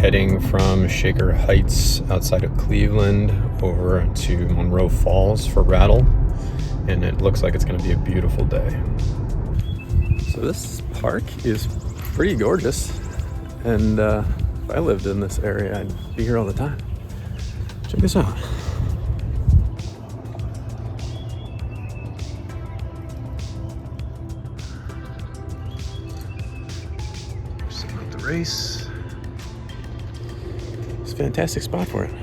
heading from Shaker Heights outside of Cleveland over to Monroe Falls for Rattle, and it looks like it's going to be a beautiful day. So this park is pretty gorgeous, and if I lived in this area, I'd be here all the time. Check this out. Setting up the race. It's a fantastic spot for it.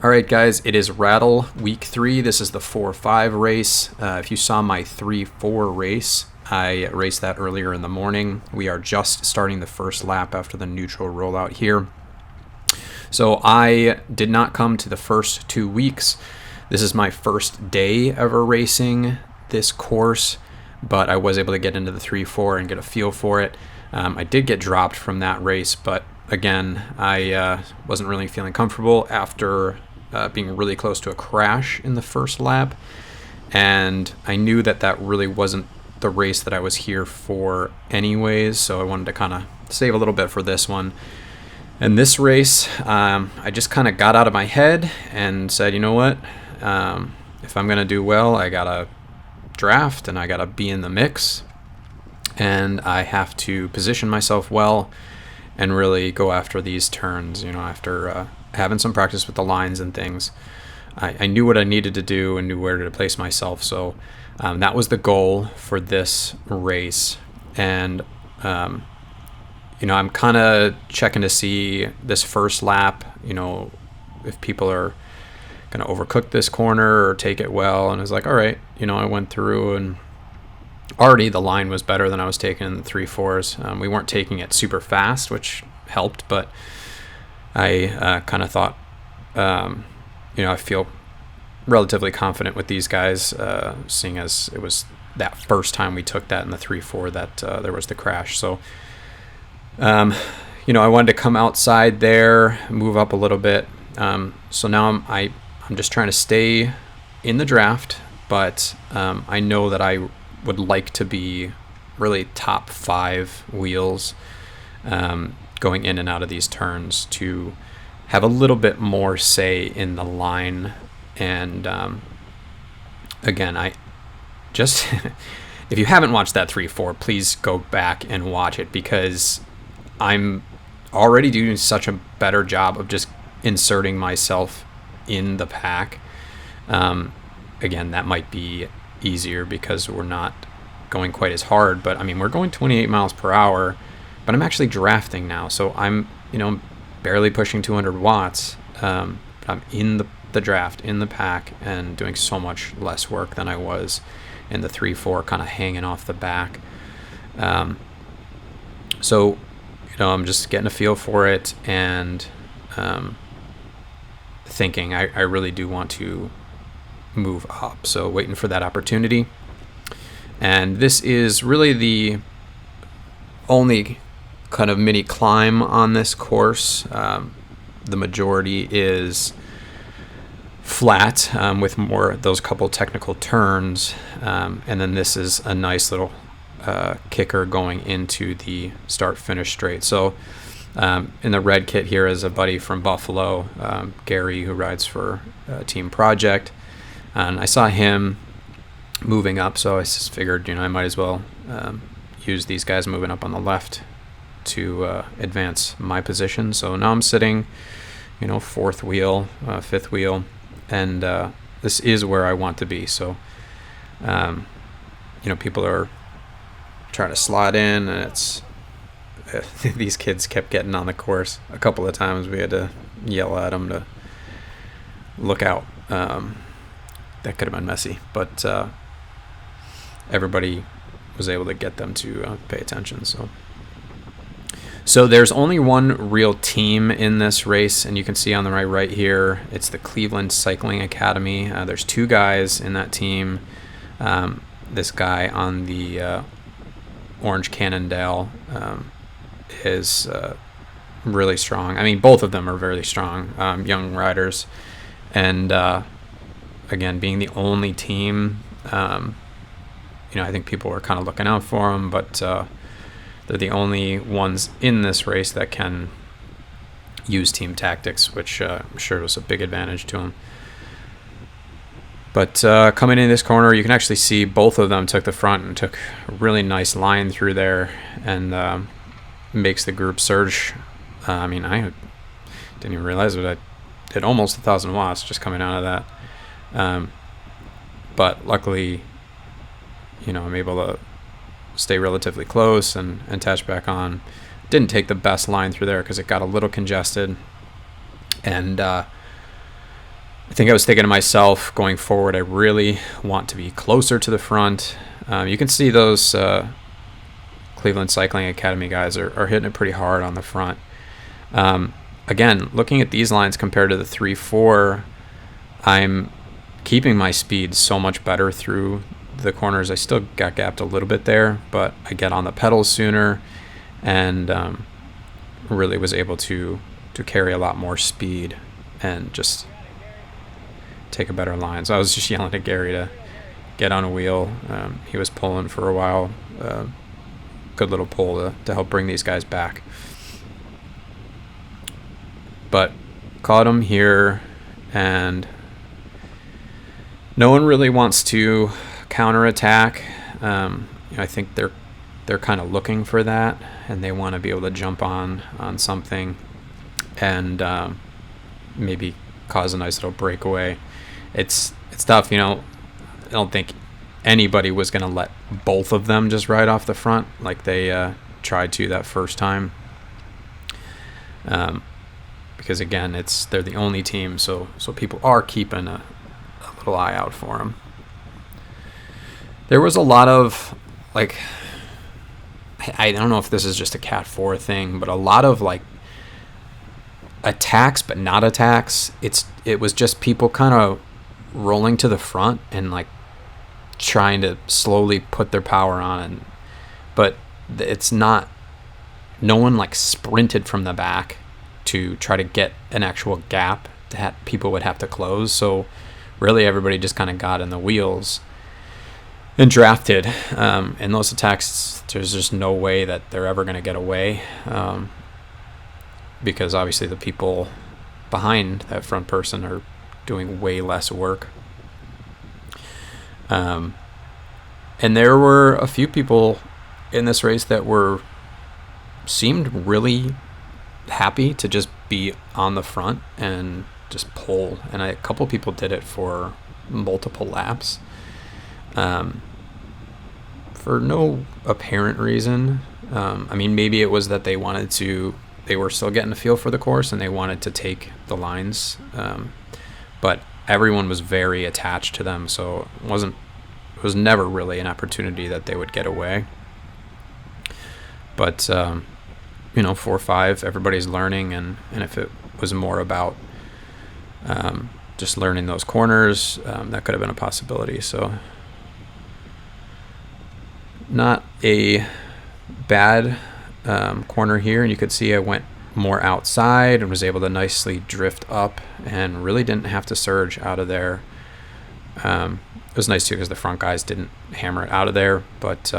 All right, guys, it is Rattle week 3. This is the 4-5 race. If you saw my 3-4 race, I raced that earlier in the morning. We are just starting the first lap after the neutral rollout here. So I did not come to the first 2 weeks. This is my first day ever racing this course, but I was able to get into the 3-4 and get a feel for it. I did get dropped from that race, but again, I wasn't really feeling comfortable after being really close to a crash in the first lap. And I knew that that really wasn't the race that I was here for anyways, so I wanted to kind of save a little bit for this one. And this race, I just kind of got out of my head and said, you know what, if I'm going to do well, I got to draft and I got to be in the mix, and I have to position myself well and really go after these turns. You know, after having some practice with the lines and things, I knew what I needed to do and knew where to place myself. So that was the goal for this race. And you know, I'm kind of checking to see this first lap, you know, if people are going to overcook this corner or take it well. And I was like, all right, you know, I went through and already the line was better than I was taking in the 3-4s. We weren't taking it super fast, which helped, but I kind of thought, you know, I feel relatively confident with these guys, seeing as it was that first time we took that in the 3-4 that there was the crash. So, you know, I wanted to come outside there, move up a little bit. So now I'm just trying to stay in the draft, but I know that I would like to be really top 5 wheels going in and out of these turns to have a little bit more say in the line. And again, I just if you haven't watched that 3-4, please go back and watch it, because I'm already doing such a better job of just inserting myself in the pack. Again, that might be easier because we're not going quite as hard, but I mean, we're going 28 miles per hour, but I'm actually drafting now. So I'm, you know, barely pushing 200 watts. I'm in the draft, in the pack, and doing so much less work than I was in the 3-4, kind of hanging off the back. So, you know, I'm just getting a feel for it and thinking I really do want to move up. So waiting for that opportunity. And this is really the only kind of mini climb on this course. The majority is flat with more those couple technical turns. And then this is a nice little kicker going into the start-finish straight. So in the red kit here is a buddy from Buffalo, Gary, who rides for Team Project. And I saw him moving up, so I just figured, you know, I might as well use these guys moving up on the left to advance my position. So now I'm sitting, you know, 4th wheel, 5th wheel, and this is where I want to be. So, you know, people are trying to slot in, and it's these kids kept getting on the course a couple of times. We had to yell at them to look out. That could have been messy, but everybody was able to get them to pay attention. So there's only one real team in this race, and you can see on the right here, it's the Cleveland Cycling Academy. There's 2 guys in that team. This guy on the Orange Cannondale is really strong. I mean, both of them are very strong, young riders. And again, being the only team, you know, I think people are kind of looking out for them, but they're the only ones in this race that can use team tactics, which I'm sure was a big advantage to him. But coming in this corner, you can actually see both of them took the front and took a really nice line through there, and makes the group surge. I mean, I didn't even realize it. I did almost 1,000 watts just coming out of that. But luckily, I'm able to stay relatively close and attach back on. Didn't take the best line through there because it got a little congested. And I think I was thinking to myself, going forward, I really want to be closer to the front. You can see those Cleveland Cycling Academy guys are hitting it pretty hard on the front. Again, looking at these lines compared to the 3-4, I'm keeping my speed so much better through the corners. I still got gapped a little bit there, but I get on the pedals sooner, and really was able to carry a lot more speed and just take a better line. So I was just yelling at Gary to get on a wheel. He was pulling for a while. Good little pull to help bring these guys back. But caught him here, and no one really wants to counterattack. I think they're kind of looking for that, and they want to be able to jump on something and maybe cause a nice little breakaway. It's tough, I don't think anybody was going to let both of them just ride off the front like they tried to that first time. Because again, they're the only team, so people are keeping a little eye out for them. There was a lot of, like, I don't know if this is just a Cat 4 thing, but a lot of like attacks but not attacks. It was just people kind of rolling to the front and like trying to slowly put their power on, but it's not, no one like sprinted from the back to try to get an actual gap that people would have to close. So really everybody just kind of got in the wheels and drafted. In those attacks, there's just no way that they're ever going to get away, because obviously the people behind that front person are doing way less work. And there were a few people in this race that seemed really happy to just be on the front and just pull, and a couple people did it for multiple laps, for no apparent reason. I mean, maybe it was that they were still getting a feel for the course and they wanted to take the lines, but everyone was very attached to them, so it was never really an opportunity that they would get away. But 4-5, everybody's learning, and if it was more about just learning those corners, that could have been a possibility. So not a bad corner here, and you could see I went more outside and was able to nicely drift up and really didn't have to surge out of there. It was nice too because the front guys didn't hammer it out of there, but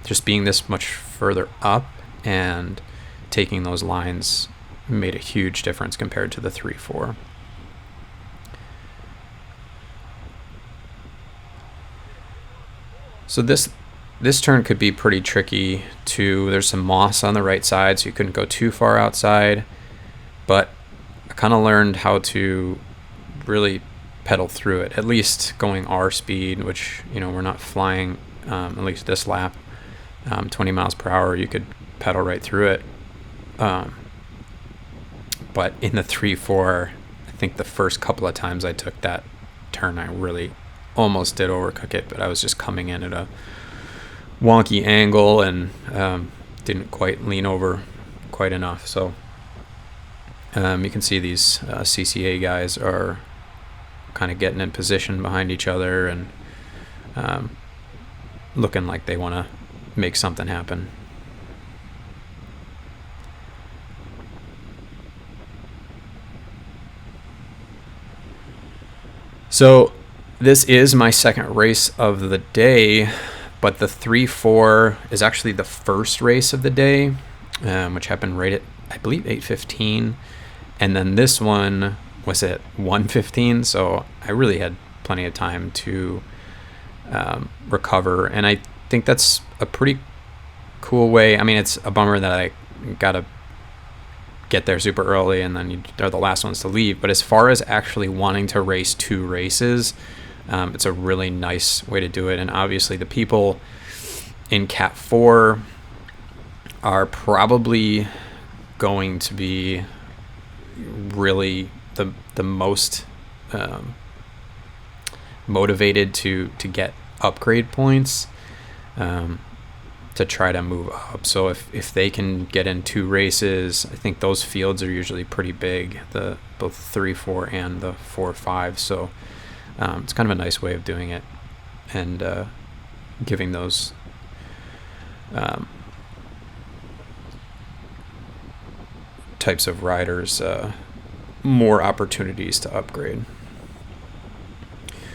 just being this much further up and taking those lines made a huge difference compared to the 3-4. So this turn could be pretty tricky too. There's some moss on the right side, so you couldn't go too far outside, but I kind of learned how to really pedal through it, at least going our speed, which we're not flying, at least this lap, 20 miles per hour. You could pedal right through it, but in the 3-4, I think the first couple of times I took that turn, I really almost did overcook it, but I was just coming in at a wonky angle and didn't quite lean over quite enough. So you can see these CCA guys are kind of getting in position behind each other and looking like they want to make something happen. So this is my second race of the day, but the 3-4 is actually the first race of the day, which happened right at, I believe, 8:15. And then this one was at 1:15, so I really had plenty of time to recover. And I think that's a pretty cool way. I mean, it's a bummer that I gotta get there super early and then they're the last ones to leave. But as far as actually wanting to race 2 races, it's a really nice way to do it. And obviously the people in Cat 4 are probably going to be really the most motivated to get upgrade points, to try to move up. So if they can get in 2 races, I think those fields are usually pretty big, both 3-4 and the 4-5. So it's kind of a nice way of doing it, and giving those types of riders more opportunities to upgrade.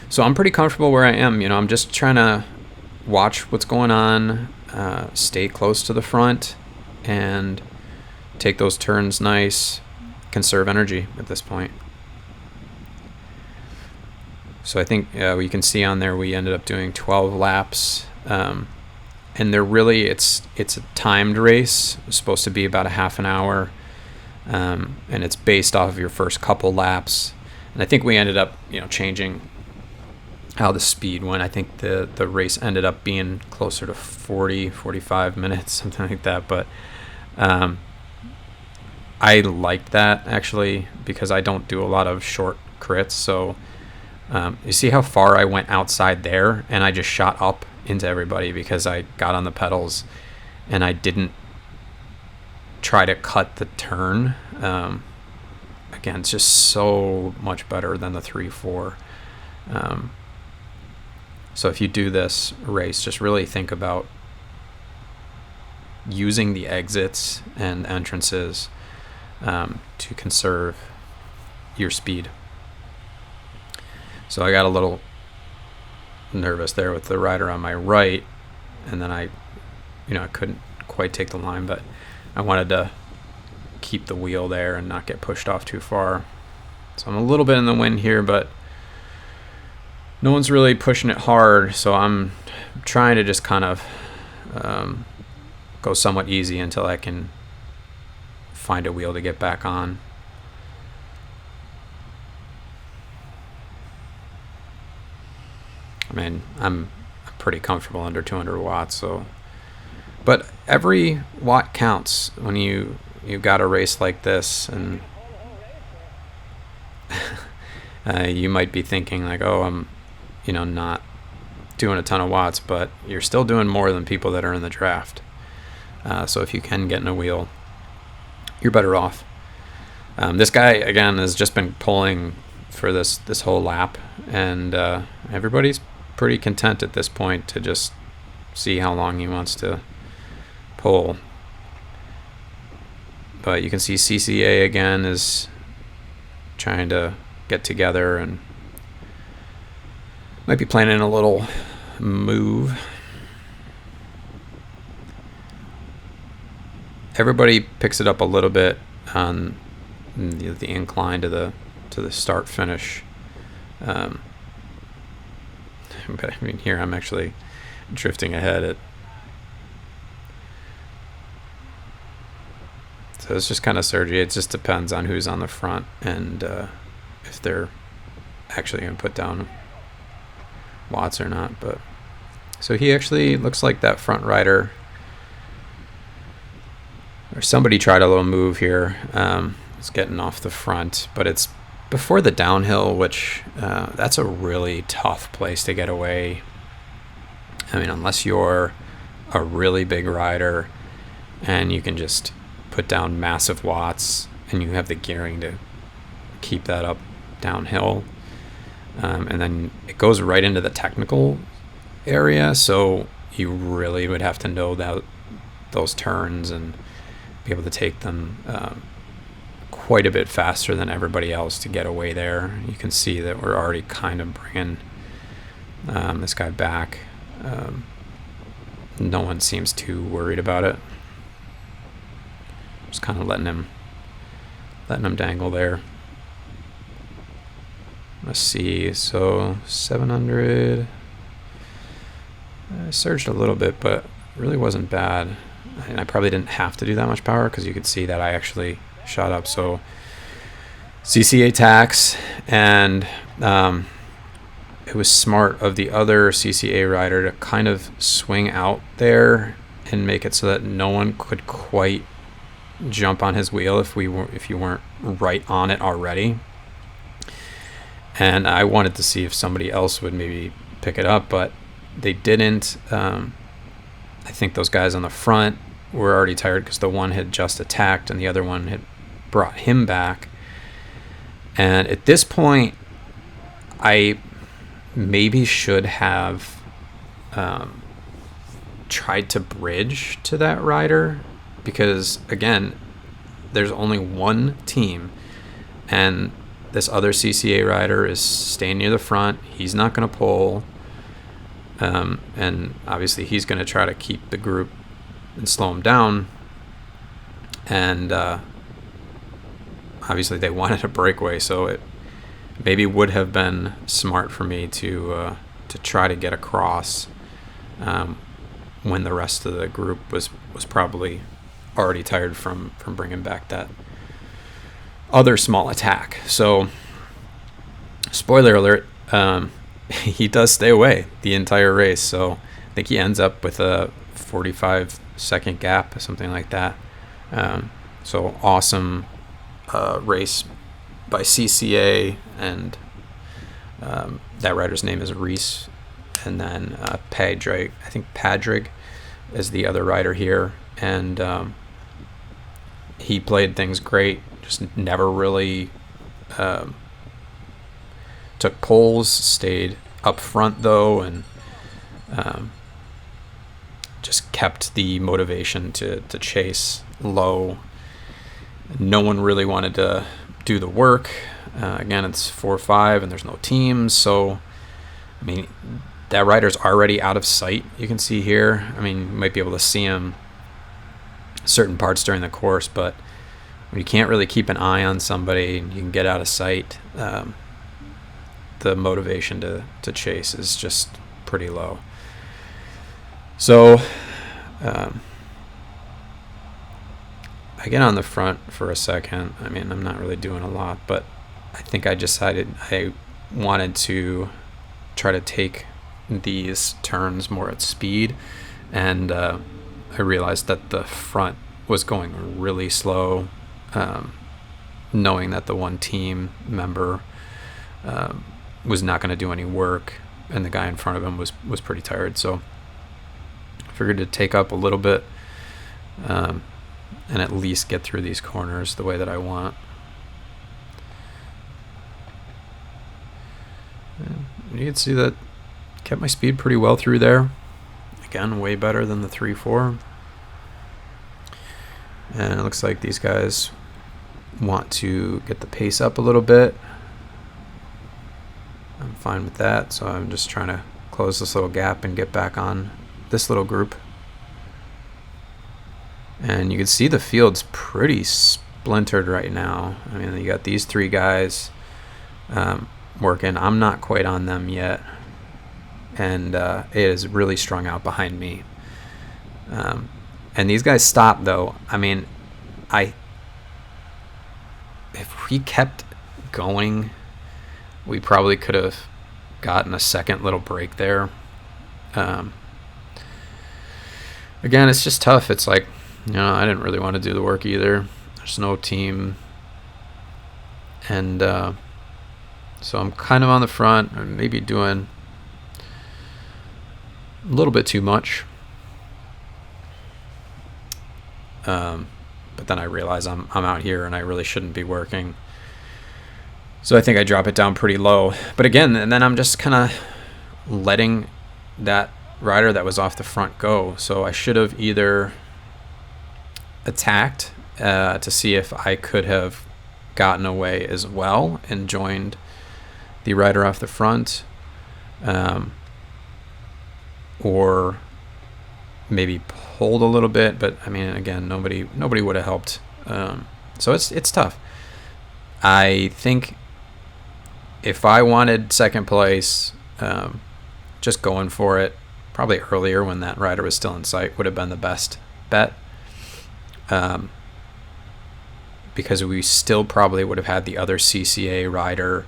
So I'm pretty comfortable where I am. I'm just trying to watch what's going on, stay close to the front, and take those turns nice, conserve energy at this point. So I think we can see on there we ended up doing 12 laps, and they're really it's a timed race. It's supposed to be about a half an hour, and it's based off of your first couple laps. And I think we ended up changing how the speed went. I think the race ended up being closer to 45 minutes, something like that. But I liked that, actually, because I don't do a lot of short crits. So you see how far I went outside there, and I just shot up into everybody because I got on the pedals and I didn't try to cut the turn. Again, it's just so much better than the 3-4. So if you do this race, just really think about using the exits and entrances to conserve your speed. So I got a little nervous there with the rider on my right, and then I couldn't quite take the line, but I wanted to keep the wheel there and not get pushed off too far. So I'm a little bit in the wind here, but no one's really pushing it hard, so I'm trying to just kind of go somewhat easy until I can find a wheel to get back on. I mean, I'm pretty comfortable under 200 watts, so. But every watt counts when you got a race like this, and you might be thinking like, oh, I'm not doing a ton of watts, but you're still doing more than people that are in the draft. So if you can get in a wheel, you're better off. This guy, again, has just been pulling for this whole lap, and everybody's pretty content at this point to just see how long he wants to pull. But you can see CCA again is trying to get together and might be planning a little move. Everybody picks it up a little bit on the incline to the start finish. But I mean, here I'm actually drifting ahead. So it's just kind of surgy. It just depends on who's on the front and if they're actually going to put down watts or not. But so he actually looks like that front rider, or somebody tried a little move here. It's getting off the front, but it's before the downhill, which that's a really tough place to get away. I mean, unless you're a really big rider and you can just put down massive watts and you have the gearing to keep that up downhill. And then it goes right into the technical area, so you really would have to know that those turns and be able to take them quite a bit faster than everybody else to get away there. You can see that we're already kind of bringing this guy back. No one seems too worried about it. Just kind of letting him letting him dangle there. Let's see, so 700. I surged a little bit, but really wasn't bad. And I probably didn't have to do that much power because you could see that I actually shot up. So CCA tax, and it was smart of the other CCA rider to kind of swing out there and make it so that no one could quite jump on his wheel if you weren't right on it already. And I wanted to see if somebody else would maybe pick it up, but they didn't. I think those guys on the front were already tired because the one had just attacked and the other one had brought him back. And at this point, I maybe should have tried to bridge to that rider, because again, there's only one team, and this other CCA rider is staying near the front. He's not going to pull, and obviously he's going to try to keep the group and slow him down. And obviously they wanted a breakaway, so it maybe would have been smart for me to try to get across when the rest of the group was probably already tired from bringing back that other small attack. So spoiler alert, he does stay away the entire race. So I think he ends up with a 45-second gap, something like that. So awesome race by CCA, and that rider's name is Reese, and then Padrig, I think Padrig is the other rider here, and he played things great, just never really took poles, stayed up front though, and just kept the motivation to chase low. No one really wanted to do the work. Again, it's 4-5 and there's no teams, so I mean, that rider's already out of sight. You can see here, I mean, you might be able to see him certain parts during the course, but when you can't really keep an eye on somebody and you can get out of sight, the motivation to chase is just pretty low. So I get on the front for a second. I mean, I'm not really doing a lot, but I think I decided I wanted to try to take these turns more at speed, and I realized that the front was going really slow, knowing that the one team member was not going to do any work, and the guy in front of him was pretty tired. So I figured to take up a little bit and at least get through these corners the way that I want. And you can see that kept my speed pretty well through there. Again, way better than the 3-4. And it looks like these guys want to get the pace up a little bit. I'm fine with that, so I'm just trying to close this little gap and get back on this little group. And you can see the field's pretty splintered right now. I mean, you got these three guys working. I'm not quite on them yet, and it is really strung out behind me. And these guys stopped, though. I mean, if we kept going, we probably could have gotten a second little break there. Again, it's just tough. It's like, I didn't really want to do the work either. There's no team. And so I'm kind of on the front, or maybe doing a little bit too much. But then I realize I'm out here and I really shouldn't be working. So I think I drop it down pretty low. But again, and then I'm just kind of letting that rider that was off the front go. So I should have either attacked to see if I could have gotten away as well and joined the rider off the front, or maybe pulled a little bit, but I mean, again, nobody would have helped. So it's tough. I think if I wanted second place, just going for it, probably earlier when that rider was still in sight, would have been the best bet. Because we still probably would have had the other CCA rider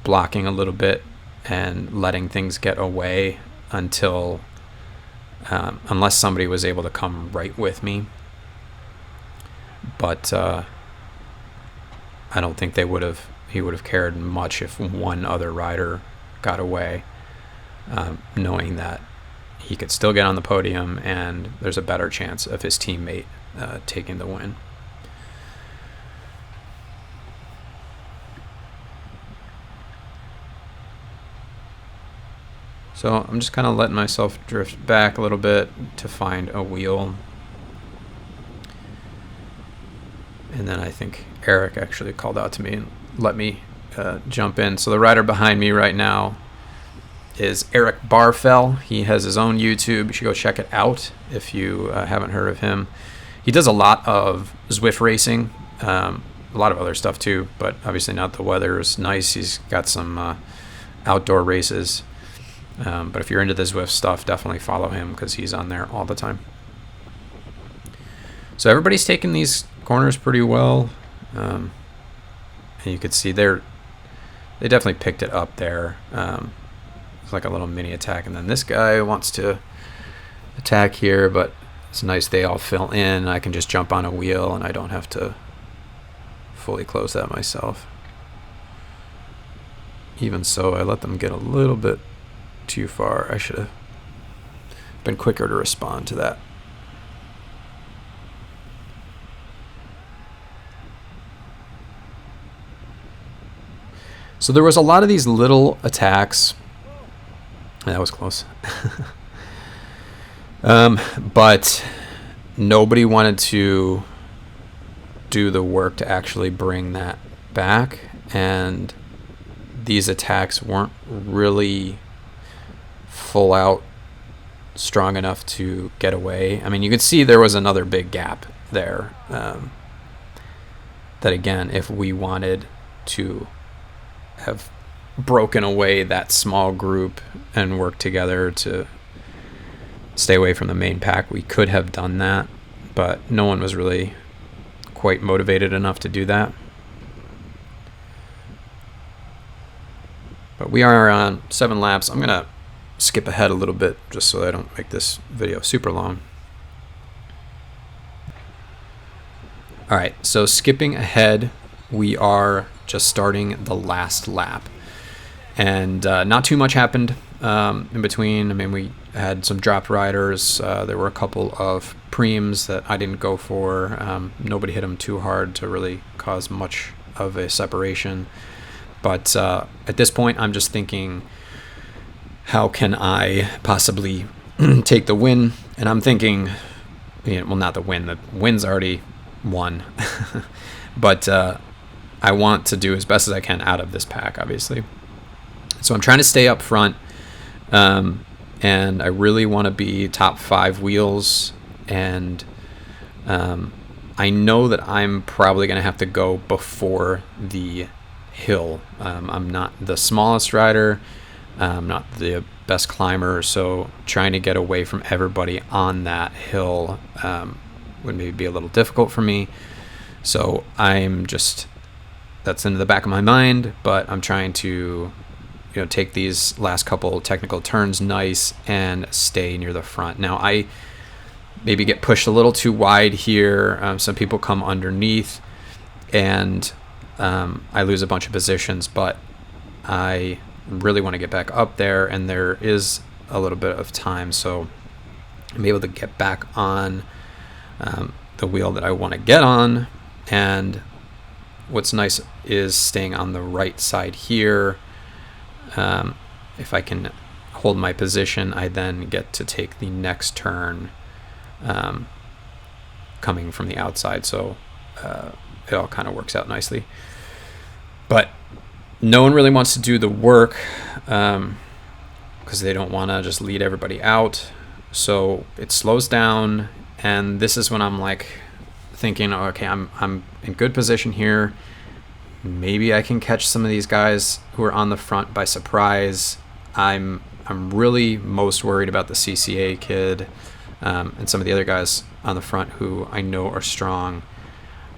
blocking a little bit and letting things get away until, unless somebody was able to come right with me. But I don't think he would have cared much if one other rider got away, knowing that he could still get on the podium and there's a better chance of his teammate taking the win. So I'm just kind of letting myself drift back a little bit to find a wheel. And then I think Eric actually called out to me and let me jump in. So the rider behind me right now is Eric Barfell. He has his own YouTube. You should go check it out if you haven't heard of him. He does a lot of Zwift racing, a lot of other stuff too, but obviously not. The weather is nice. He's got some outdoor races. But if you're into the Zwift stuff, definitely follow him because he's on there all the time. So everybody's taking these corners pretty well. And you could see they definitely picked it up there. It's like a little mini attack. And then this guy wants to attack here, but it's nice they all fill in. I can just jump on a wheel and I don't have to fully close that myself. Even so, I let them get a little bit too far. I should have been quicker to respond to that. So there was a lot of these little attacks. That was close. But nobody wanted to do the work to actually bring that back, and these attacks weren't really full out strong enough to get away. I mean, you could see there was another big gap there. That again, if we wanted to have broken away that small group and worked together to stay away from the main pack, we could have done that, but no one was really quite motivated enough to do that. But we are on 7 laps. I'm gonna skip ahead a little bit just so I don't make this video super long. All right, so skipping ahead, we are just starting the last lap, and not too much happened in between. I mean, we had some dropped riders. There were a couple of preems that I didn't go for. Nobody hit them too hard to really cause much of a separation. But at this point, I'm just thinking, how can I possibly take the win? And I'm thinking, well, not the win. The win's already won. But I want to do as best as I can out of this pack, obviously. So I'm trying to stay up front. And I really want to be top 5 wheels. And I know that I'm probably going to have to go before the hill. I'm not the smallest rider. I'm not the best climber. So trying to get away from everybody on that hill would maybe be a little difficult for me. So that's in the back of my mind, but I'm trying to take these last couple technical turns nice and stay near the front. Now I maybe get pushed a little too wide here. Some people come underneath and I lose a bunch of positions, but I really want to get back up there, and there is a little bit of time, so I'm able to get back on the wheel that I want to get on. And what's nice is staying on the right side here. If I can hold my position, I then get to take the next turn coming from the outside, so it all kind of works out nicely. But no one really wants to do the work because they don't want to just lead everybody out, so it slows down. And this is when I'm like thinking, okay, I'm in good position here. Maybe I can catch some of these guys who are on the front by surprise. I'm really most worried about the CCA kid and some of the other guys on the front who I know are strong.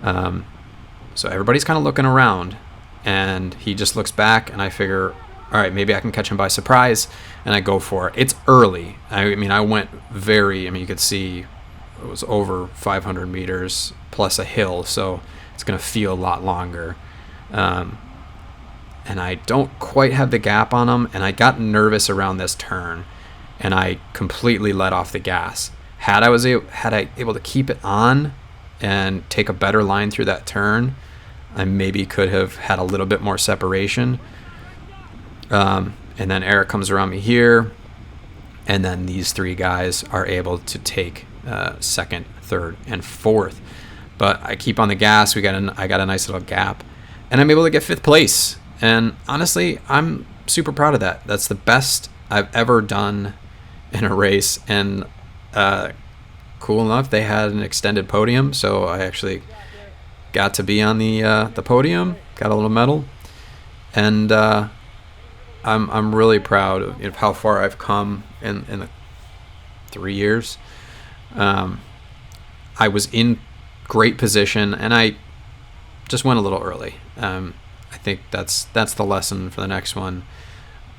So everybody's kind of looking around, and he just looks back, and I figure, all right, maybe I can catch him by surprise, and I go for it. It's early. I mean, I went you could see it was over 500 meters plus a hill, so it's going to feel a lot longer. And I don't quite have the gap on him, and I got nervous around this turn, and I completely let off the gas. Had I able to keep it on and take a better line through that turn, I maybe could have had a little bit more separation. And then Eric comes around me here, and then these three guys are able to take second, third, and fourth. But I keep on the gas. I got a nice little gap, and I'm able to get 5th place. And honestly, I'm super proud of that. That's the best I've ever done in a race. And cool enough, they had an extended podium, so I actually got to be on the podium, got a little medal, and I'm really proud of how far I've come in the 3 years. I was in great position, and I just went a little early. I think that's the lesson for the next one.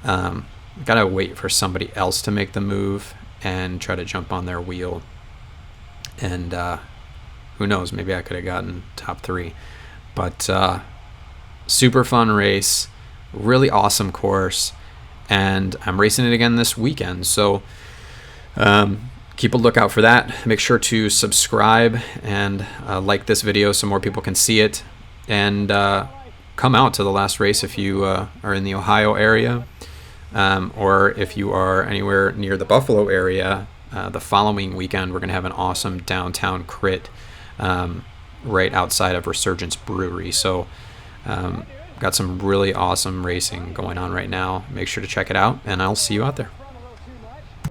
Gotta wait for somebody else to make the move and try to jump on their wheel. And who knows, maybe I could have gotten top 3. But super fun race, really awesome course, and I'm racing it again this weekend. So keep a lookout for that. Make sure to subscribe and like this video so more people can see it. And come out to the last race if you are in the Ohio area, or if you are anywhere near the Buffalo area. The following weekend, we're going to have an awesome downtown crit right outside of Resurgence Brewery. So got some really awesome racing going on right now. Make sure to check it out, and I'll see you out there.